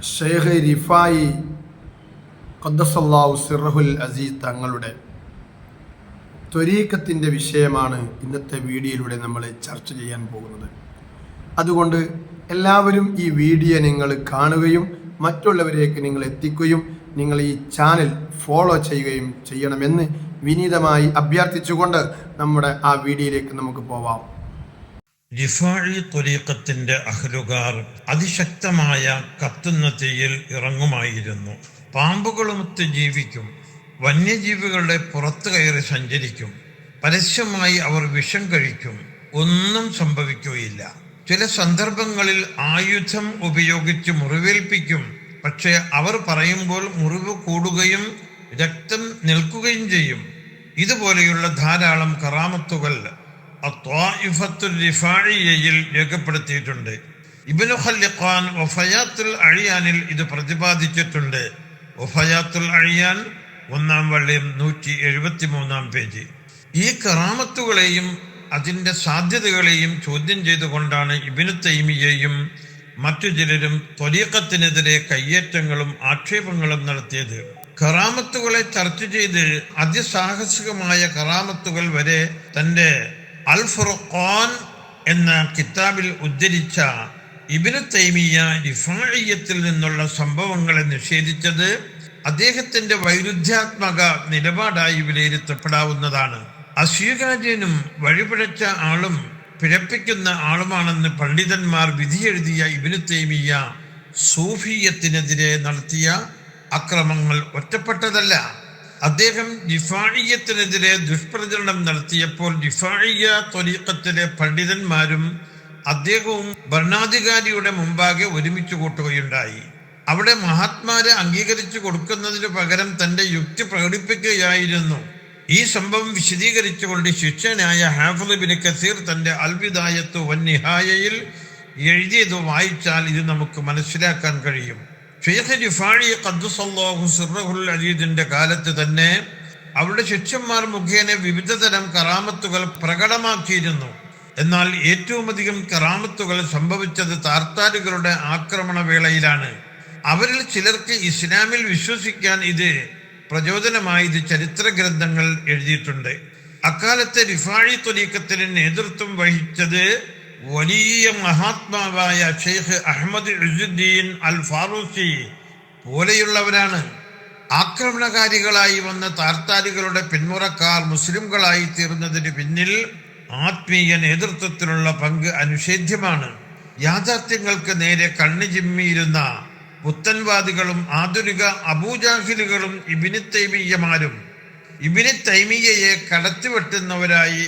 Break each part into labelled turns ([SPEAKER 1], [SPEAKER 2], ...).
[SPEAKER 1] ഷെയ്ഖ് റിഫായി ഖദ്ദസല്ലാഹു സിർറഹുൽ അസീസ് തങ്ങളുടെ ത്വരീഖത്തിൻ്റെ വിഷയമാണ് ഇന്നത്തെ വീഡിയോയിലൂടെ നമ്മൾ ചർച്ച ചെയ്യാൻ പോകുന്നത്. അതുകൊണ്ട് എല്ലാവരും ഈ വീഡിയോ നിങ്ങൾ കാണുകയും മറ്റുള്ളവരേക്ക് നിങ്ങൾ എത്തിക്കുകയും നിങ്ങൾ ഈ ചാനൽ ഫോളോ ചെയ്യുകയും ചെയ്യണമെന്ന് വിനീതമായി അഭ്യർത്ഥിച്ചുകൊണ്ട് നമ്മുടെ ആ വീഡിയോയിലേക്ക് നമുക്ക് പോവാം.
[SPEAKER 2] റിഫാഇ ത്വരീഖത്തിന്റെ അഹ്ലുകാർ അതിശക്തമായ കത്തുന്ന തീയിൽ ഇറങ്ങുമായിരുന്നു. പാമ്പുകളുമൊത്ത് ജീവിക്കും, വന്യജീവികളുടെ പുറത്തു കയറി സഞ്ചരിക്കും, പരസ്യമായി അവർ വിഷം കഴിക്കും, ഒന്നും സംഭവിക്കുകയില്ല. ചില സന്ദർഭങ്ങളിൽ ആയുധം ഉപയോഗിച്ച് മുറിവേൽപ്പിക്കും. പക്ഷേ അവർ പറയുമ്പോൾ മുറിവ് കൂടുകയും രക്തം നിൽക്കുകയും ചെയ്യും. ഇതുപോലെയുള്ള ധാരാളം കറാമത്തുകൾ അത്വാഇഫത്തുൽ റിഫാഇയ്യയിൽ രേഖപ്പെടുത്തിയിട്ടുണ്ട്. ഇബ്നു ഖല്ലിഖാൻ വഫയാത്തുൽ അഴിയാനിൽ ഇത് പ്രതിപാദിച്ചിട്ടുണ്ട്. വഫയാത്തുൽ അഴിയാൻ 1-ാം വള്ളിയം 173-ാം പേജ്. ഈ കറാമത്തുകളെയും അതിൻ്റെ സാധ്യതകളെയും ചോദ്യം ചെയ്തുകൊണ്ടാണ് ഇബ്നു തൈമിയ്യയും മറ്റു ചിലരും ത്വരീഖത്തിനെതിരെ കയ്യേറ്റങ്ങളും ആക്ഷേപങ്ങളും നടത്തിയത്. കറാമത്തുകളെ ചർച്ച ചെയ്ത് അതിസാഹസികമായ കറാമത്തുകൾ വരെ തൻ്റെ അൽ ഫുർഖാൻ എന്ന കിതാബിൽ ഉദ്ധരിച്ച ഇബ്നു തൈമിയ്യ റിഫാഇയ്യത്തിൽ നിന്നുള്ള സംഭവങ്ങളെ നിഷേധിച്ചത് അദ്ദേഹത്തിന്റെ വൈരുദ്ധ്യാത്മക നിലപാടായി വിലയിരുത്തപ്പെടാവുന്നതാണ്. അസ്വീകാര്യനും വഴിപിഴച്ച ആളും പിഴപ്പിക്കുന്ന ആളുമാണെന്ന് പണ്ഡിതന്മാർ വിധിയെഴുതിയ ഇബ്നു തൈമിയ്യ സൂഫിയത്തിനെതിരെ നടത്തിയ അക്രമങ്ങൾ ഒറ്റപ്പെട്ടതല്ല. അദ്ദേഹം റിഫാഇയ്യത്തിനെതിരെ ദുഷ്പ്രചരണം നടത്തിയപ്പോൾ റിഫാഇയ്യ ത്വരീഖത്തിലെ പണ്ഡിതന്മാരും അദ്ദേഹവും ഭരണാധികാരിയുടെ മുമ്പാകെ ഒരുമിച്ച് കൂട്ടുകയുണ്ടായി. അവിടെ മഹാത്മാരെ അംഗീകരിച്ചു കൊടുക്കുന്നതിന് പകരം തന്റെ യുക്തി പ്രകടിപ്പിക്കുകയായിരുന്നു. ഈ സംഭവം വിശദീകരിച്ചുകൊണ്ട് ശിഷ്യനായ ഹാഫിള് ഇബ്നു കസീർ തന്റെ അൽ ബിദായത്തു വന്നിഹായയിൽ എഴുതിയത് വായിച്ചാൽ ഇത് നമുക്ക് മനസ്സിലാക്കാൻ കഴിയും. ഷെയ്ഖ് റിഫാഇ ഖദ്ദസല്ലാഹു സിർറഹുൽ അസീസിന്റെ കാലത്ത് തന്നെ അവരുടെ ശിഷ്യന്മാർ മുഖേന വിവിധ തരം കറാമത്തുകൾ പ്രകടമാക്കിയിരുന്നു. എന്നാൽ ഏറ്റവും അധികം കറാമത്തുകൾ സംഭവിച്ചത് താർത്താരുകളുടെ ആക്രമണ വേളയിലാണ്. അവരിൽ ചിലർക്ക് ഇസ്ലാമിൽ വിശ്വസിക്കാൻ ഇത് പ്രചോദനമായത് ചരിത്ര ഗ്രന്ഥങ്ങൾ എഴുതിയിട്ടുണ്ട്. അക്കാലത്തെ റിഫാഇ ത്വരീഖത്തിന് നേതൃത്വം വഹിച്ചത് വലിയ മഹാത്മാവായ ഷെയ്ഖ് അഹ്മദ് ഇസുദ്ദീൻ അൽ ഫാറൂസി പോലെയുള്ളവരാണ്. ആക്രമണകാരികളായി വന്ന താർത്താരികളുടെ പിന്മുറക്കാർ മുസ്ലിംകളായി തീർന്നതിന് പിന്നിൽ ആത്മീയ നേതൃത്വത്തിലുള്ള പങ്ക് അനുഷേധ്യമാണ്. യാഥാർത്ഥ്യങ്ങൾക്ക് നേരെ കണ്ണു ചിമ്മിയിരുന്ന പുത്തൻവാദികളും ആധുനിക അബൂജാഹിലുകളും ഇബ്നു തൈമിയ്യമാരും ഇബ്നു തൈമിയ്യയെ കടത്തിവെട്ടുന്നവരായി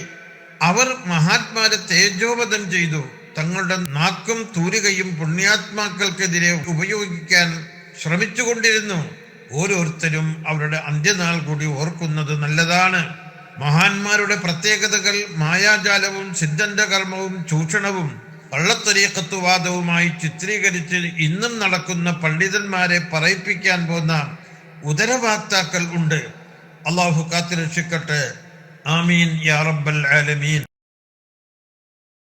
[SPEAKER 2] അവർ മഹാത്മാരെ തേജോവധം ചെയ്തു. തങ്ങളുടെ നാക്കും തൂലികയും പുണ്യാത്മാക്കൾക്കെതിരെ ഉപയോഗിക്കാൻ ശ്രമിച്ചുകൊണ്ടിരുന്നു. ഓരോരുത്തരും അവരുടെ അന്ത്യനാൾ കൂടി ഓർക്കുന്നത് നല്ലതാണ്. മഹാന്മാരുടെ പ്രത്യേകതകൾ മായാജാലവും സിദ്ധന്റെ കർമ്മവും ചൂഷണവും കള്ളത്വരീഖത്തുവാദവുമായി ചിത്രീകരിച്ച് ഇന്നും നടക്കുന്ന പണ്ഡിതന്മാരെ പറയിപ്പിക്കാൻ പോന്ന ഉദരവാക്താക്കൾ ഉണ്ട്. അള്ളാഹു കാത്തുരക്ഷിക്കട്ടെ. ആമീൻ യാ റബ്ബൽ ആലമീൻ.